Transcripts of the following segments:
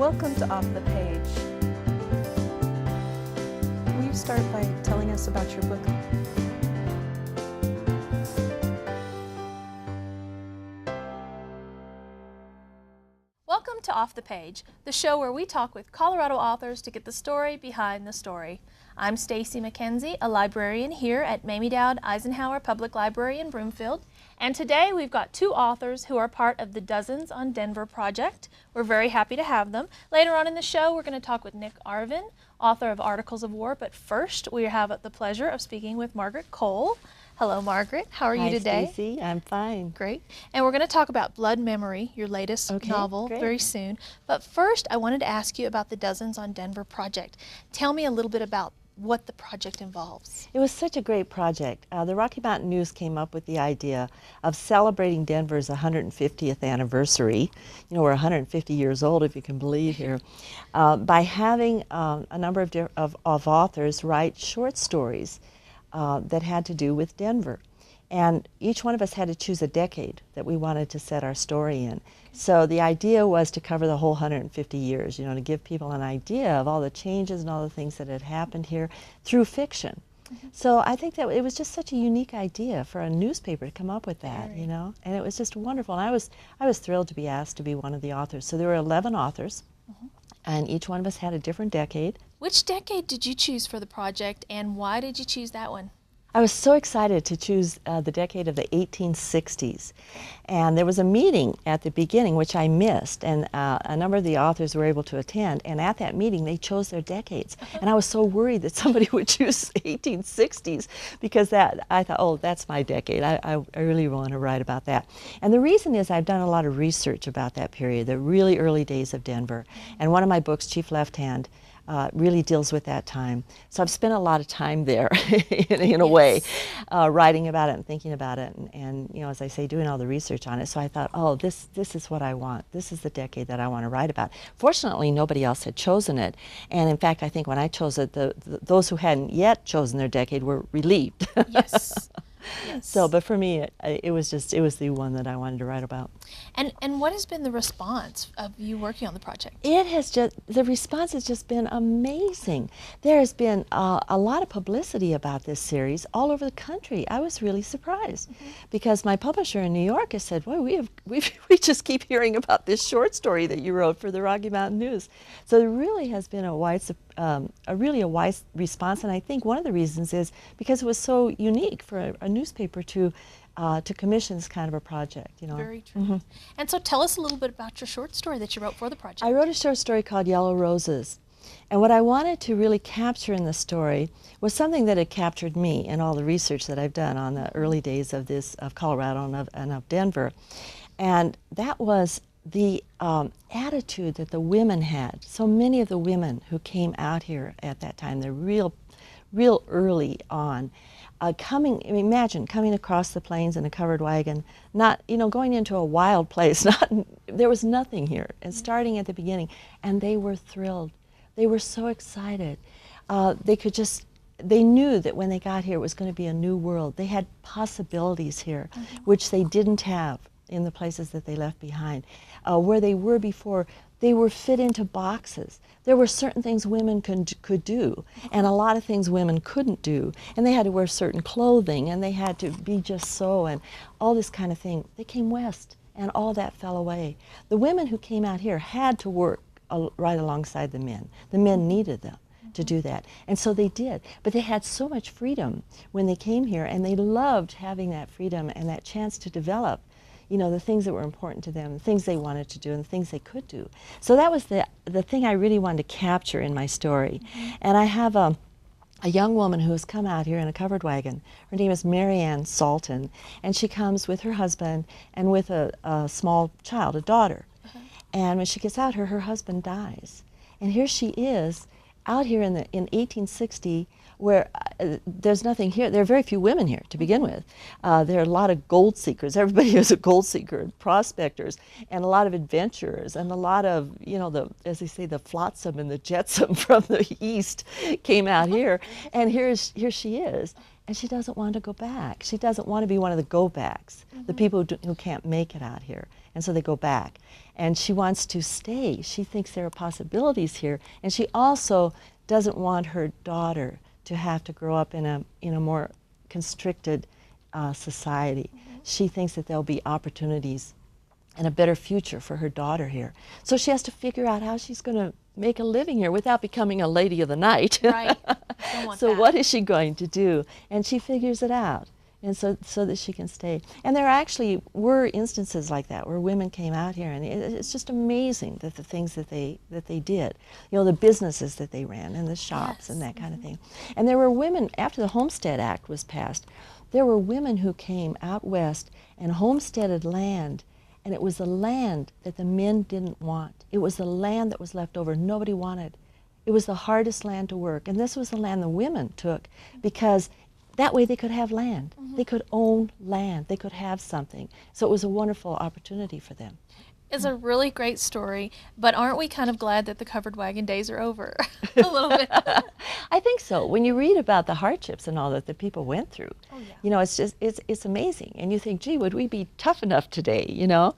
Welcome to Off the Page. Will you start by telling us about your book? Welcome to Off the Page, the show where we talk with Colorado authors to get the story behind the story. I'm Stacy McKenzie, a librarian here at Mamie Dowd Eisenhower Public Library in Broomfield. And today we've got two authors who are part of the Dozens on Denver project. We're very happy to have them. Later on in the show, we're going to talk with Arvin, author of Articles of Wart. But first, we have the pleasure of speaking with Margaret Cole. Hello, Margaret. How are you today? Hi, Stacy. I'm fine. Great. And we're going to talk about Blood Memory, your latest novel, very soon. But first, I wanted to ask you about the Dozens on Denver project. Tell me a little bit about what the project involves. It was such a great project. The Rocky Mountain News came up with the idea of celebrating Denver's 150th anniversary. You know, we're 150 years old, if you can believe here, by having a number of authors write short stories that had to do with Denver. And each one of us had to choose a decade that we wanted to set our story in. So the idea was to cover the whole 150 years, you know, to give people an idea of all the changes and all the things that had happened here through fiction. So I think that it was just such a unique idea for a newspaper to come up with that, you know, and it was just wonderful. And I was thrilled to be asked to be one of the authors. So there were 11 authors, and each one of us had a different decade. Which decade did you choose for the project, and why did you choose that one? I was so excited to choose the decade of the 1860s. And there was a meeting at the beginning, which I missed, and a number of the authors were able to attend. And at that meeting, they chose their decades. And I was so worried that somebody would choose 1860s, because I thought, oh, that's my decade. I really want to write about that. And the reason is I've done a lot of research about that period, the really early days of Denver. And one of my books, Chief Left Hand, really deals with that time. So I've spent a lot of time there in a way, writing about it and thinking about it, and you know, as I say, doing all the research on it. So I thought, oh, this is what I want. This is the decade that I want to write about. Fortunately, nobody else had chosen it, and in fact, I think when I chose it, those who hadn't yet chosen their decade were relieved. Yes. Yes. So, but for me, it was the one that I wanted to write about. And what has been the response of you working on the project? The response has just been amazing. There has been a lot of publicity about this series all over the country. I was really surprised because my publisher in New York has said, "Boy, we just keep hearing about this short story that you wrote for the Rocky Mountain News." So there really has been a wide response, and I think one of the reasons is because it was so unique for a newspaper to commission this kind of a project, you know. Very true. And so tell us a little bit about your short story that you wrote for the project. I wrote a short story called Yellow Roses, and what I wanted to really capture in the story was something that had captured me in all the research that I've done on the early days of Colorado and of Denver, and that was the attitude that the women had. So many of the women who came out here at that time, they're real early on, imagine coming across the plains in a covered wagon, not, you know, going into a wild place, there was nothing here, and starting at the beginning, and they were thrilled. They were so excited. They knew that when they got here it was going to be a new world. They had possibilities here, which they didn't have in the places that they left behind. Where they were before, they were fit into boxes. There were certain things women could do, and a lot of things women couldn't do. And they had to wear certain clothing, and they had to be just so, and all this kind of thing. They came west, and all that fell away. The women who came out here had to work right alongside the men. The men needed them to do that, and so they did. But they had so much freedom when they came here, and they loved having that freedom and that chance to develop, you know, the things that were important to them, the things they wanted to do, and the things they could do. So that was the thing I really wanted to capture in my story. And I have a young woman who has come out here in a covered wagon. Her name is Marianne Salton, and she comes with her husband and with a small child, a daughter. And when she gets out here, her husband dies. And here she is out here in 1860, where there's nothing here. There are very few women here to begin with. There are a lot of gold seekers. Everybody is a gold seeker, prospectors, and a lot of adventurers, and a lot of, you know, as they say, the flotsam and the jetsam from the east came out here. And here she is. and she doesn't want to go back. She doesn't want to be one of the go-backs, the people who can't make it out here, and so they go back. And she wants to stay. She thinks there are possibilities here, and she also doesn't want her daughter to have to grow up in a more constricted society. She thinks that there'll be opportunities and a better future for her daughter here. So she has to figure out how she's going to make a living here without becoming a lady of the night. Right. Don't want So that. what is she going to do? And she figures it out, and so that she can stay. And there actually were instances like that where women came out here, and it's just amazing that the things that they did, you know, the businesses that they ran and the shops and that kind of thing. And there were women, after the Homestead Act was passed, there were women who came out west and homesteaded land. And it was the land that the men didn't want. It was the land that was left over, nobody wanted. It was the hardest land to work. And this was the land the women took, because that way they could have land. They could own land. They could have something. So it was a wonderful opportunity for them. It's a really great story, but aren't we kind of glad that the covered wagon days are over? A little bit. I think so. When you read about the hardships and all that the people went through, you know, it's just, it's amazing. And you think, gee, would we be tough enough today, you know?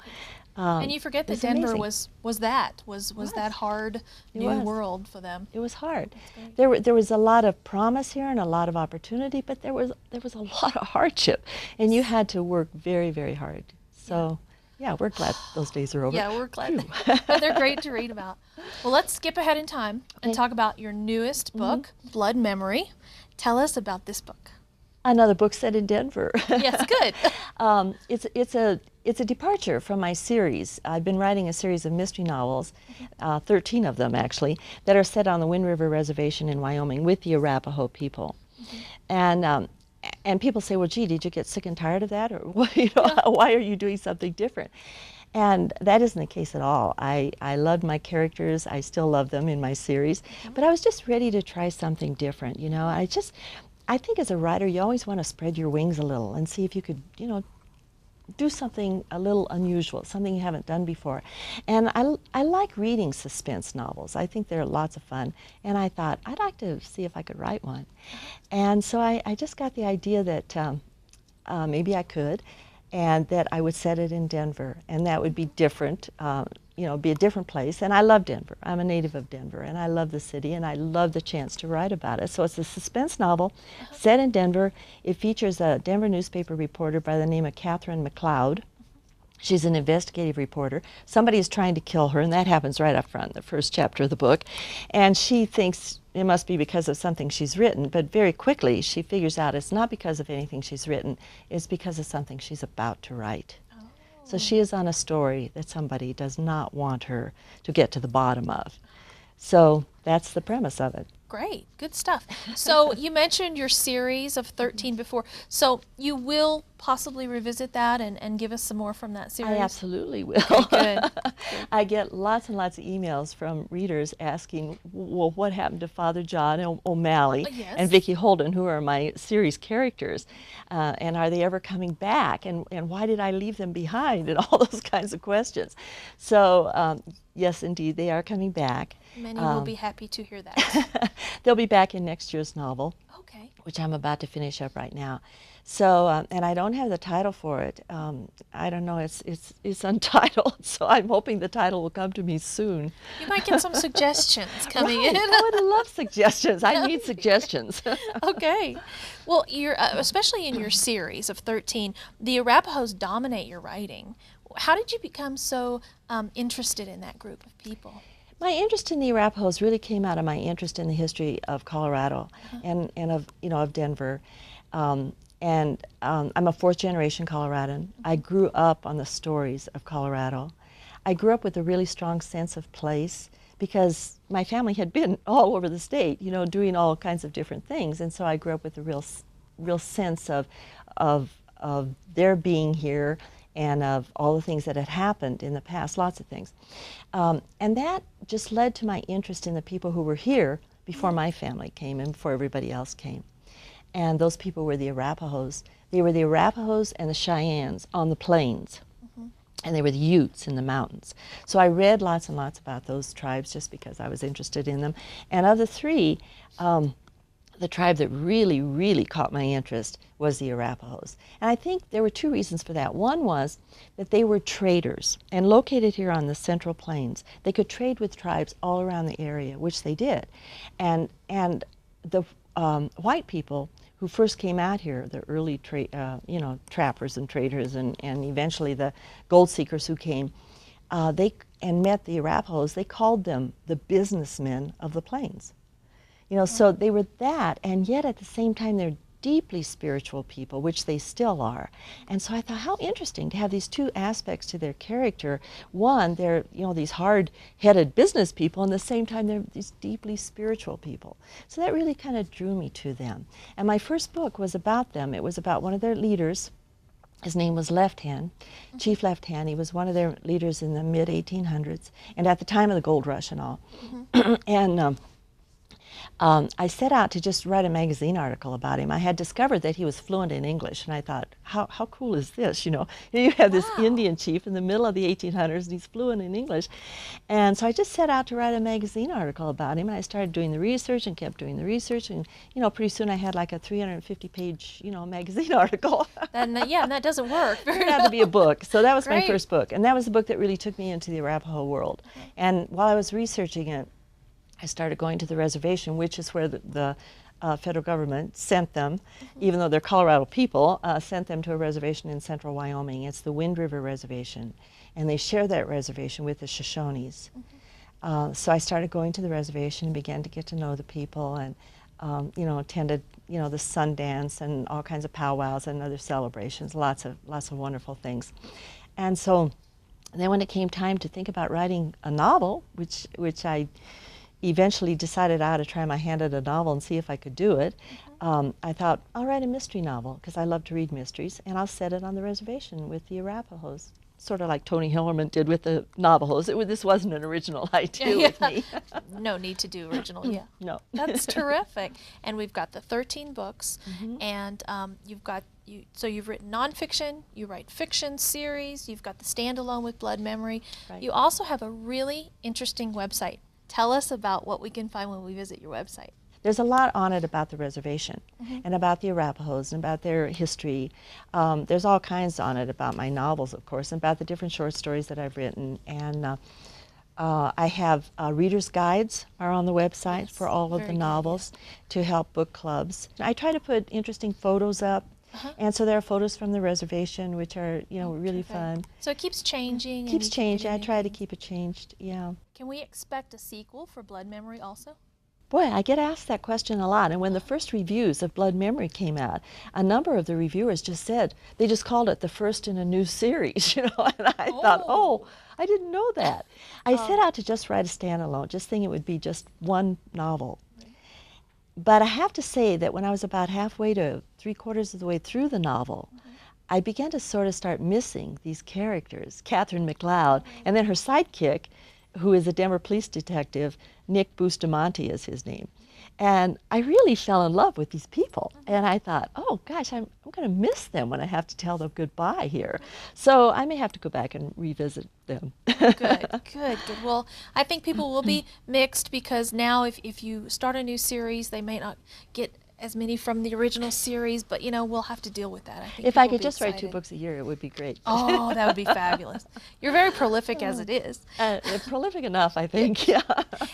And you forget that it's Denver amazing. was that hard new was. world for them. It was hard. There was a lot of promise here and a lot of opportunity, but there was a lot of hardship, and you had to work very, very hard. So, yeah, we're glad those days are over. Yeah, we're glad. But they're great to read about. Well, let's skip ahead in time and talk about your newest book, Blood Memory. Tell us about this book. Another book set in Denver. Yes, good. It's a departure from my series. I've been writing a series of mystery novels, 13 of them actually, that are set on the Wind River Reservation in Wyoming with the Arapaho people. And people say, well, gee, did you get sick and tired of that? Or you know, why are you doing something different? And that isn't the case at all. I loved my characters. I still love them in my series. But I was just ready to try something different, you know. I think as a writer, you always want to spread your wings a little and see if you could, you know, do something a little unusual, something you haven't done before. And I like reading suspense novels. I think they're lots of fun. And I thought, I'd like to see if I could write one. And so I just got the idea that maybe I could, and that I would set it in Denver. And that would be different, you know, be a different place. And I love Denver. I'm a native of Denver, and I love the city, and I love the chance to write about it. So it's a suspense novel set in Denver. It features a Denver newspaper reporter by the name of Catherine McLeod. She's an investigative reporter. Somebody is trying to kill her, and that happens right up front, the first chapter of the book. And she thinks it must be because of something she's written, but very quickly she figures out it's not because of anything she's written, it's because of something she's about to write. So she is on a story that somebody does not want her to get to the bottom of. So that's the premise of it. Great, good stuff. So you mentioned your series of 13 before. So you will possibly revisit that and give us some more from that series? I absolutely will. Okay, good. I get lots and lots of emails from readers asking, well, what happened to Father John O'Malley and Vicki Holden, who are my series characters, and are they ever coming back, and why did I leave them behind, and all those kinds of questions. So yes, indeed, they are coming back. Many will be happy to hear that. They'll be back in next year's novel, which I'm about to finish up right now. So, and I don't have the title for it. I don't know, it's untitled, so I'm hoping the title will come to me soon. You might get some suggestions coming in. I would love suggestions. I need suggestions. Okay. Well, you're, especially in your series of 13, the Arapahoes dominate your writing. How did you become so interested in that group of people? My interest in the Arapahoes really came out of my interest in the history of Colorado and of Denver. I'm a fourth-generation Coloradan. I grew up on the stories of Colorado. I grew up with a really strong sense of place because my family had been all over the state, you know, doing all kinds of different things, and so I grew up with a real sense of their being here and of all the things that had happened in the past, lots of things. And that just led to my interest in the people who were here before my family came and before everybody else came. And those people were the Arapahoes. They were the Arapahoes and the Cheyennes on the plains. And they were the Utes in the mountains. So I read lots and lots about those tribes just because I was interested in them. And of the three, the tribe that really, really caught my interest was the Arapahoes. And I think there were two reasons for that. One was that they were traders, and located here on the Central Plains, they could trade with tribes all around the area, which they did. And the white people who first came out here, the early trappers and traders, and eventually the gold seekers who came, and met the Arapahoes, they called them the businessmen of the plains. You know, so they were that, and yet at the same time they're deeply spiritual people, which they still are. And so I thought, how interesting to have these two aspects to their character. One, they're, you know, these hard-headed business people, and at the same time they're these deeply spiritual people. So that really kind of drew me to them. And my first book was about them. It was about one of their leaders. His name was Left Hand, Chief Left Hand. He was one of their leaders in the mid-1800s, and at the time of the gold rush and all. And I set out to just write a magazine article about him. I had discovered that he was fluent in English, and I thought, how cool is this? You know, here you have this Indian chief in the middle of the 1800s, and he's fluent in English. And so I just set out to write a magazine article about him, and I started doing the research and kept doing the research, and you know, pretty soon I had like a 350-page, you know, magazine article. Yeah, and that doesn't work. It turned out to be a book. So that was Great. my first book, and that was the book that really took me into the Arapaho world. And while I was researching it, I started going to the reservation, which is where the federal government sent them, even though they're Colorado people, sent them to a reservation in central Wyoming. It's the Wind River Reservation, and they share that reservation with the Shoshones. So I started going to the reservation and began to get to know the people, and you know, attended, you know, the Sundance and all kinds of powwows and other celebrations, lots of wonderful things. And so then when it came time to think about writing a novel, which I eventually decided I ought to try my hand at a novel and see if I could do it, I thought, I'll write a mystery novel, because I love to read mysteries, and I'll set it on the reservation with the Arapahoes, sort of like Tony Hillerman did with the Navajos. This wasn't an original idea with me. No need to do original, yeah. No. That's terrific. And we've got the 13 books, and so you've written nonfiction, you write fiction series, you've got the standalone with Blood Memory. Right. You also have a really interesting website. Tell us about what we can find when we visit your website. There's a lot on it about the reservation and about the Arapahoes and about their history. There's all kinds on it about my novels, of course, and about the different short stories that I've written. And I have readers' guides are on the website for all of the novels to help book clubs. I try to put interesting photos up. And so there are photos from the reservation, which are, you know, really fun. So it keeps changing. Keeps changing. I try to keep it changed, yeah. Can we expect a sequel for Blood Memory also? Boy, I get asked that question a lot. And when the first reviews of Blood Memory came out, a number of the reviewers just said, they just called it the first in a new series, you know. And I thought, oh, I didn't know that. I set out to just write a standalone, just thinking it would be just one novel. But I have to say that when I was about halfway to 3/4 of the way through the novel, I began to sort of start missing these characters, Catherine McLeod, and then her sidekick, who is a Denver police detective, Nick Bustamante is his name. And I really fell in love with these people. And I thought, oh gosh, I'm going to miss them when I have to tell them goodbye here. So I may have to go back and revisit them. Good. Well, I think people will be mixed, because now if you start a new series, they may not get as many from the original series, but you know, we'll have to deal with that. I think if I could just write 2 books a year, it would be great. Oh, that would be fabulous. You're very prolific as it is. Prolific enough, I think, yeah.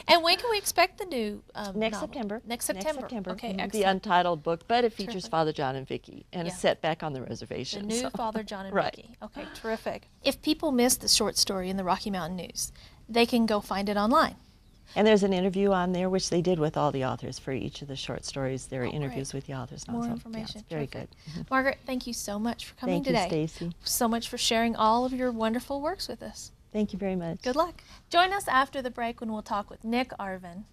And when can we expect the new Next novel? September. Next September. Okay, excellent. The untitled book, but it features Terrific. Father John and Vicky, and it's set back on the reservation. The new Father John and Right. Vicky. Okay, terrific. If people missed the short story in the Rocky Mountain News, they can go find it online. And there's an interview on there, which they did with all the authors for each of the short stories. There are interviews with the authors. More also. information. Yeah, it's very Terrific. good. Margaret, thank you so much for coming Thank today. you, Stacy. So much for sharing all of your wonderful works with us. Thank you very much. Good luck. Join us after the break when we'll talk with Nick Arvin.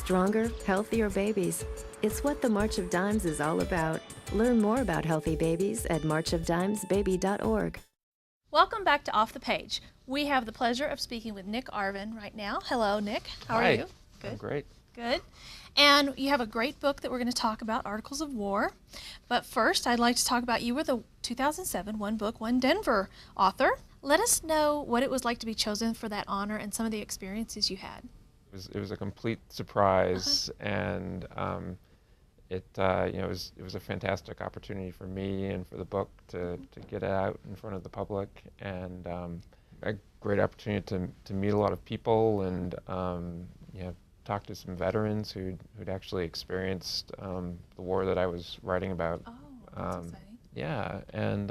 stronger, healthier babies. It's what the March of Dimes is all about. Learn more about healthy babies at marchofdimesbaby.org. Welcome back to Off the Page. We have the pleasure of speaking with Nick Arvin right now. Hello, Nick. How are Hi. you? I'm great. Good. And you have a great book that we're going to talk about, Articles of Wart. But first, I'd like to talk about you were the 2007 One Book, One Denver author. Let us know what it was like to be chosen for that honor and some of the experiences you had. It was a complete surprise, and it was a fantastic opportunity for me and for the book to get it out in front of the public, and a great opportunity to meet a lot of people and talk to some veterans who'd actually experienced the war that I was writing about. Oh, that's exciting. Yeah, and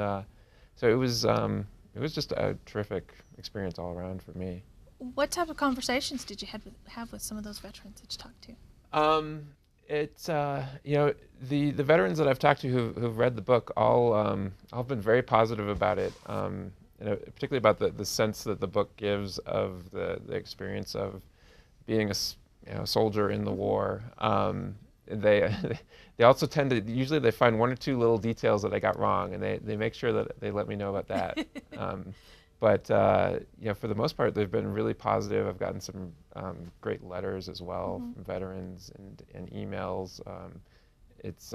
so it was just a terrific experience all around for me. What type of conversations did you have with some of those veterans that you talked to? It's the veterans that I've talked to who've read the book all have been very positive about it. Particularly about the sense that the book gives of the experience of being a soldier in the war. They also tend to usually they find one or two little details that I got wrong, and they make sure that they let me know about that. But for the most part, they've been really positive. I've gotten some great letters as well from veterans and emails. It's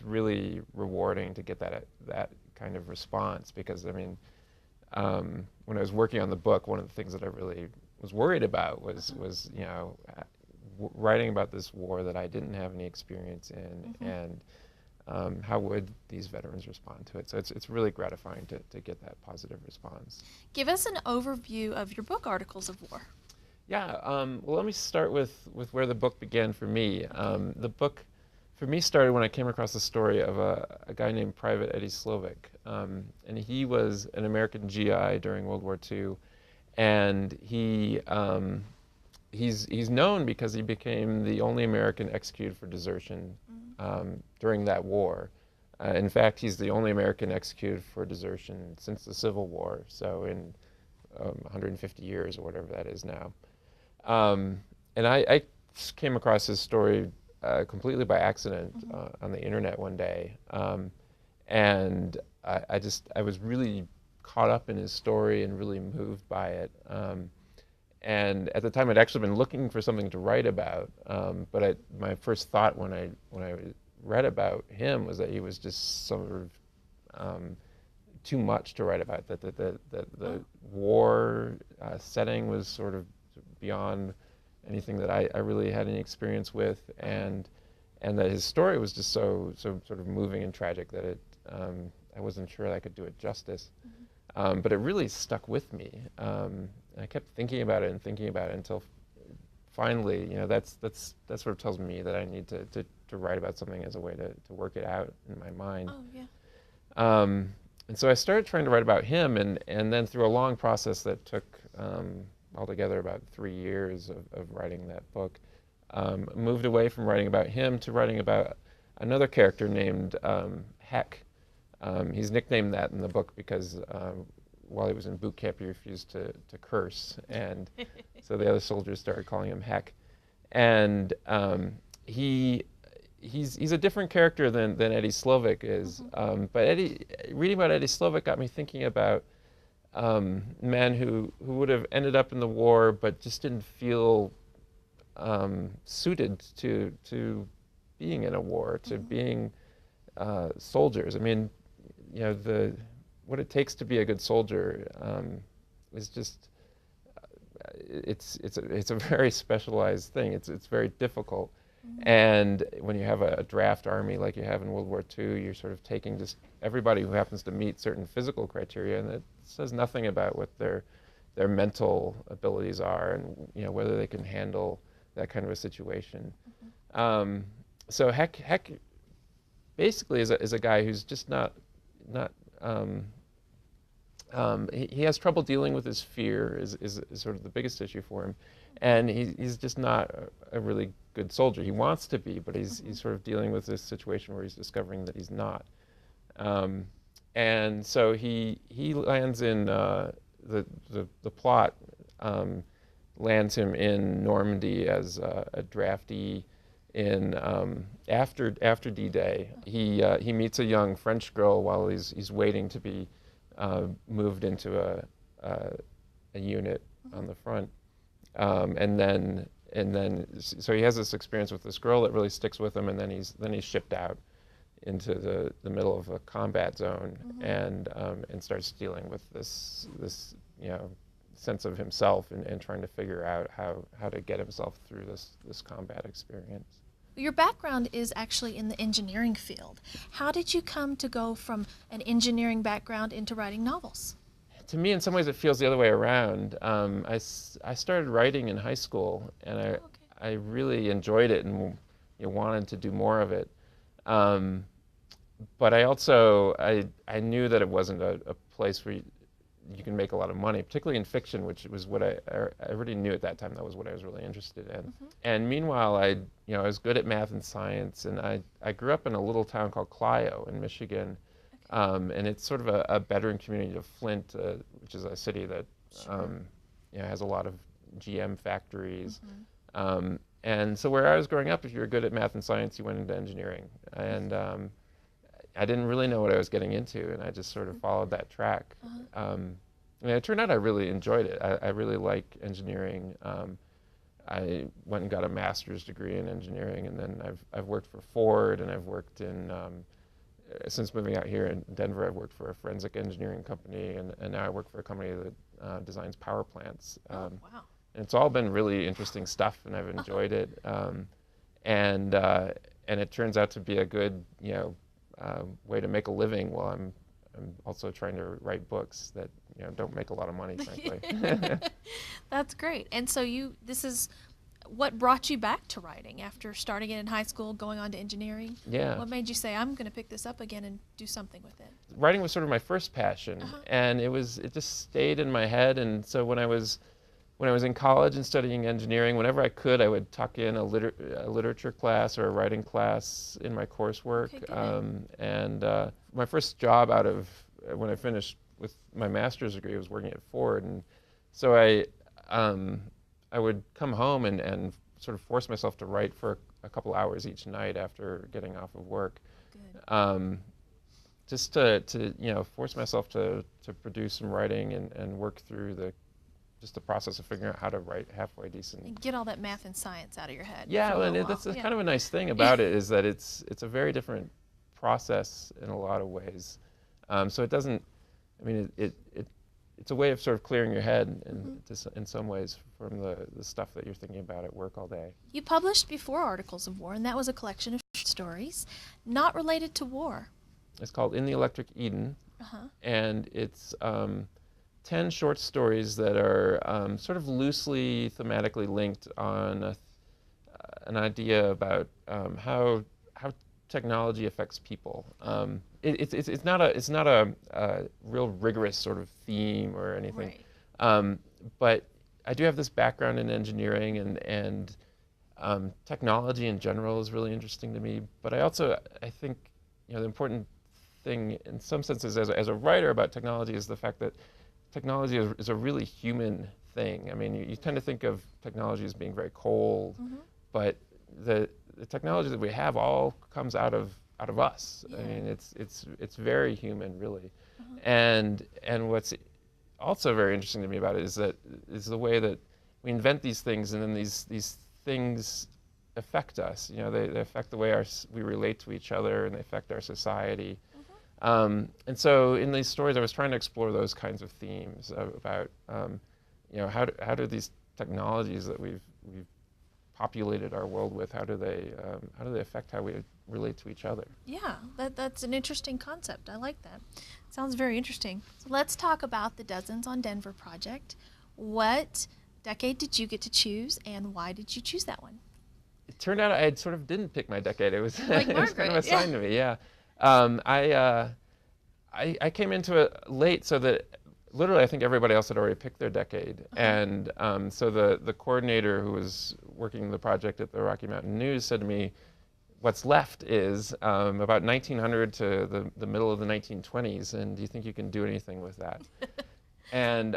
really rewarding to get that kind of response, because I mean, when I was working on the book, one of the things that I really was worried about was writing about this war that I didn't have any experience in, and how would these veterans respond to it? So it's really gratifying to get that positive response. Give us an overview of your book, Articles of Wart. Yeah, well, let me start with where the book began for me. The book, for me, started when I came across the story of a guy named Private Eddie Slovic. And he was an American GI during World War II. And he's known because he became the only American executed for desertion during that war. In fact, he's the only American executed for desertion since the Civil War, so in 150 years or whatever that is now. And I came across his story completely by accident on the internet one day. And I was really caught up in his story and really moved by it. And at the time, I'd actually been looking for something to write about. But my first thought when I read about him was that he was just sort of too much to write about. That the war setting was sort of beyond anything that I really had any experience with, and that his story was just so sort of moving and tragic that I wasn't sure I could do it justice. But it really stuck with me. I kept thinking about it until finally, that's sort of tells me that I need to write about something as a way to work it out in my mind. Oh, yeah. And so I started trying to write about him, and then through a long process that took altogether about 3 years of writing that book, moved away from writing about him to writing about another character named Heck. He's nicknamed that in the book because while he was in boot camp, he refused to curse, and so the other soldiers started calling him Heck. And he's a different character than Eddie Slovic is. But reading about Eddie Slovic got me thinking about men who would have ended up in the war but just didn't feel suited to being in a war, to being soldiers. I mean, what it takes to be a good soldier is just it's a very specialized thing. It's very difficult. And when you have a draft army like you have in World War II, you're sort of taking just everybody who happens to meet certain physical criteria, and it says nothing about what their mental abilities are, and whether they can handle that kind of a situation. So Heck basically is a guy who's just not he has trouble dealing with his fear is sort of the biggest issue for him, and he's just not a really good soldier. He wants to be, but he's sort of dealing with this situation where he's discovering that he's not. And so he lands in the plot lands him in Normandy as a draftee in after D-Day. He meets a young French girl while he's waiting to be moved into a unit on the front, and then so he has this experience with this girl that really sticks with him, and then he's shipped out into the middle of a combat zone, and starts dealing with this sense of himself and trying to figure out how to get himself through this combat experience. Your background is actually in the engineering field. How did you come to go from an engineering background into writing novels? To me, in some ways, it feels the other way around. I started writing in high school, and I really enjoyed it and wanted to do more of it. But I also I knew that it wasn't a place where you can make a lot of money, particularly in fiction, which was what I already knew at that time. That was what I was really interested in. And meanwhile, I was good at math and science, and I grew up in a little town called Clio in Michigan, and it's sort of a veteran community of Flint, which is a city that has a lot of GM factories. And so where I was growing up, if you were good at math and science, you went into engineering. And I didn't really know what I was getting into, and I just sort of followed that track. It turned out I really enjoyed it. I really like engineering. I went and got a master's degree in engineering, and then I've worked for Ford, and I've worked in, since moving out here in Denver, I've worked for a forensic engineering company, and now I work for a company that designs power plants. Wow. And it's all been really interesting stuff, and I've enjoyed it. And it turns out to be a good, way to make a living while I'm also trying to write books that don't make a lot of money, frankly. That's great. And so this is what brought you back to writing after starting it in high school, going on to engineering? Yeah. What made you say, I'm going to pick this up again and do something with it? Writing was sort of my first passion, and it just stayed in my head. And so when I was in college and studying engineering, whenever I could, I would tuck in a literature class or a writing class in my coursework. Okay, My first job out of when I finished with my master's degree was working at Ford, and so I would come home and sort of force myself to write for a couple hours each night after getting off of work. Good. Just to force myself to produce some writing and work through the process of figuring out how to write halfway decent. And get all that math and science out of your head. Yeah, for a and little that's while. kind of a nice thing about it is that it's a very different process in a lot of ways. So it doesn't, it's a way of sort of clearing your head in some ways from the stuff that you're thinking about at work all day. You published before Articles of War, and that was a collection of short stories not related to war. It's called In the Electric Eden, and it's 10 short stories that are sort of loosely thematically linked on an idea about how technology affects people. It's not a real rigorous sort of theme or anything, but I do have this background in engineering, and technology in general is really interesting to me. But I think the important thing in some senses as a writer about technology is the fact that technology is a really human thing. I mean, you tend to think of technology as being very cold, but the technology that we have all comes out of us. I mean, it's very human, really. And what's also very interesting to me about it is the way that we invent these things, and then these things affect us. They affect the way we relate to each other, and they affect our society. And so in these stories, I was trying to explore those kinds of themes about, how do these technologies that we've populated our world with, how do they affect how we relate to each other? Yeah, that's an interesting concept. I like that. Sounds very interesting. So let's talk about the Dozens on Denver project. What decade did you get to choose, and why did you choose that one? It turned out I sort of didn't pick my decade. It was, Like it was kind of assigned to me, yeah. I came into it late, so that literally I think everybody else had already picked their decade. And so the coordinator who was working the project at the Rocky Mountain News said to me, what's left is about 1900 to the middle of the 1920s, and do you think you can do anything with that? And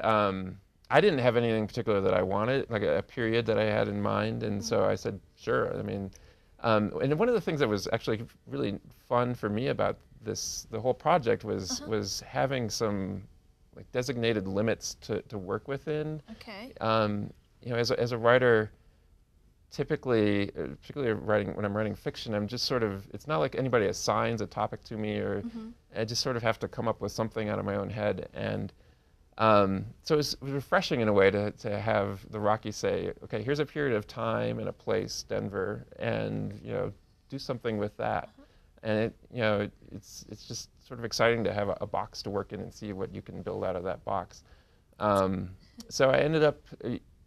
I didn't have anything in particular that I wanted, like a period that I had in mind, and so I said, sure. I mean, and one of the things that was actually really fun for me about the whole project was having some like designated limits to work within. Okay. You know, as a writer, typically, particularly when I'm writing fiction, I'm just sort of, it's not like anybody assigns a topic to me, or I just sort of have to come up with something out of my own head. And so it was refreshing in a way to have the Rockies say, okay, here's a period of time and a place, Denver, and you know, do something with that. And it, you know, it's just sort of exciting to have a box to work in and see what you can build out of that box. So I ended up,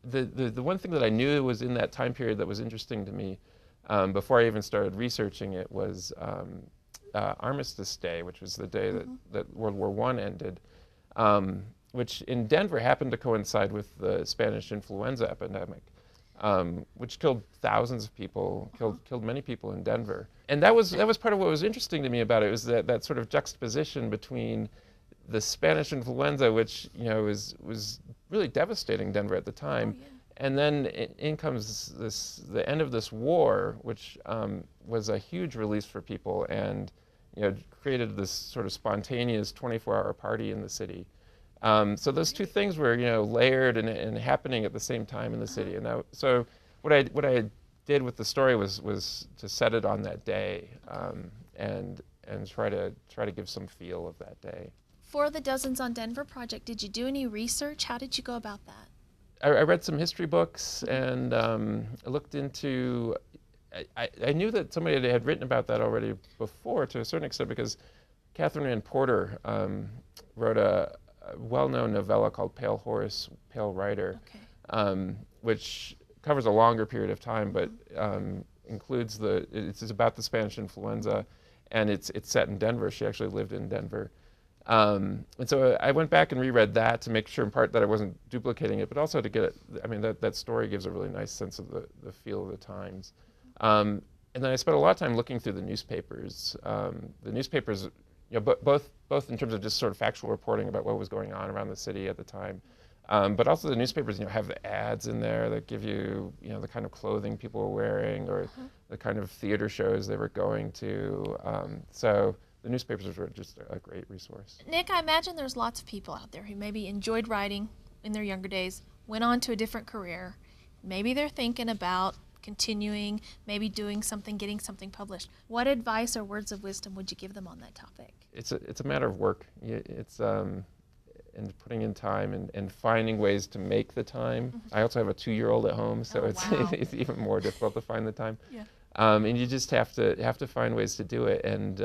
the one thing that I knew was in that time period that was interesting to me before I even started researching it was Armistice Day, which was the day that World War I ended, which in Denver happened to coincide with the Spanish influenza epidemic, which killed thousands of people, killed many people in Denver. And that was part of what was interesting to me about it, was that sort of juxtaposition between the Spanish influenza, which you know was really devastating Denver at the time, and then in comes the end of this war, which was a huge release for people, and you know created this sort of spontaneous 24-hour party in the city. So those two things were, you know, layered and happening at the same time in the city. And so what I did with the story was to set it on that day, and try to give some feel of that day. For the Dozens on Denver project, did you do any research? How did you go about that? I read some history books, and I looked into. I knew that somebody had written about that already before, to a certain extent, because Catherine Ann Porter wrote a well-known novella called Pale Horse, Pale Rider, which covers a longer period of time, but includes it's about the Spanish influenza, and it's set in Denver. She actually lived in Denver. And so I went back and reread that to make sure in part that I wasn't duplicating it, but also to get it, I mean, that story gives a really nice sense of the feel of the times. And then I spent a lot of time looking through the newspapers. The newspapers, you know, both in terms of just sort of factual reporting about what was going on around the city at the time, but also the newspapers, you know, have the ads in there that give you, you know, the kind of clothing people were wearing, or the kind of theater shows they were going to. So the newspapers were just a great resource. Nick, I imagine there's lots of people out there who maybe enjoyed writing in their younger days, went on to a different career. Maybe they're thinking about continuing, maybe doing something, getting something published. What advice or words of wisdom would you give them on that topic? It's a matter of work. It's and putting in time and finding ways to make the time. I also have a 2-year-old at home, so it's even more difficult to find the time. Yeah. And you just have to find ways to do it, and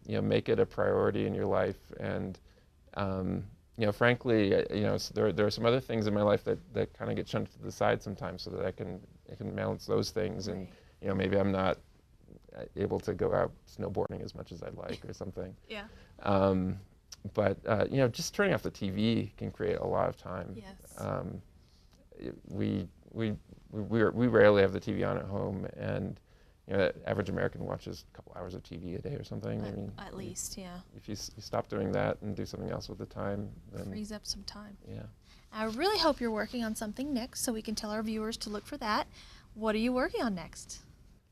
you know, make it a priority in your life. And you know, frankly, you know, so there are some other things in my life that kind of get shunted to the side sometimes, so that I can balance those things. And you know, maybe I'm not able to go out snowboarding as much as I'd like, or something. Yeah. But you know, just turning off the TV can create a lot of time. Yes. We rarely have the TV on at home, and you know, the average American watches a couple hours of TV a day or something. I mean, at least, yeah. If you stop doing that and do something else with the time, then frees up some time. Yeah. I really hope you're working on something next, so we can tell our viewers to look for that. What are you working on next?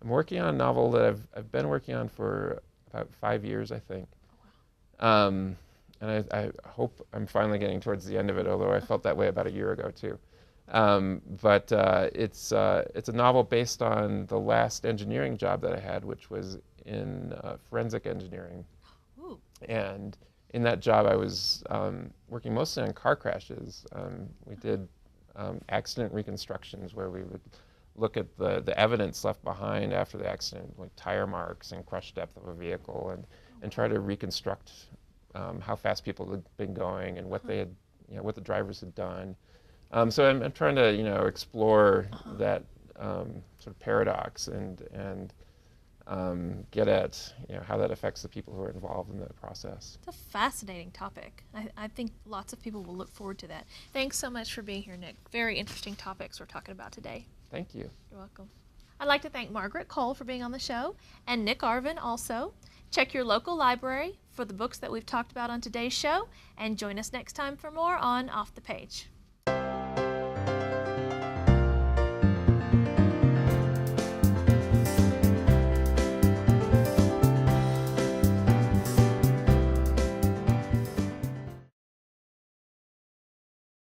I'm working on a novel that I've been working on for about 5 years, I think. Oh, wow. And I hope I'm finally getting towards the end of it, although I felt that way about a year ago too. But it's a novel based on the last engineering job that I had, which was in forensic engineering. Ooh. And in that job, I was working mostly on car crashes. We did accident reconstructions, where we would look at the evidence left behind after the accident, like tire marks and crush depth of a vehicle, and try to reconstruct how fast people had been going and what they had, you know, what the drivers had done. So I'm trying to, you know, explore that sort of paradox and get at, you know, how that affects the people who are involved in the process. It's a fascinating topic. I think lots of people will look forward to that. Thanks so much for being here, Nick. Very interesting topics we're talking about today. Thank you. You're welcome. I'd like to thank Margaret Cole for being on the show, and Nick Arvin also. Check your local library for the books that we've talked about on today's show, and join us next time for more on Off the Page.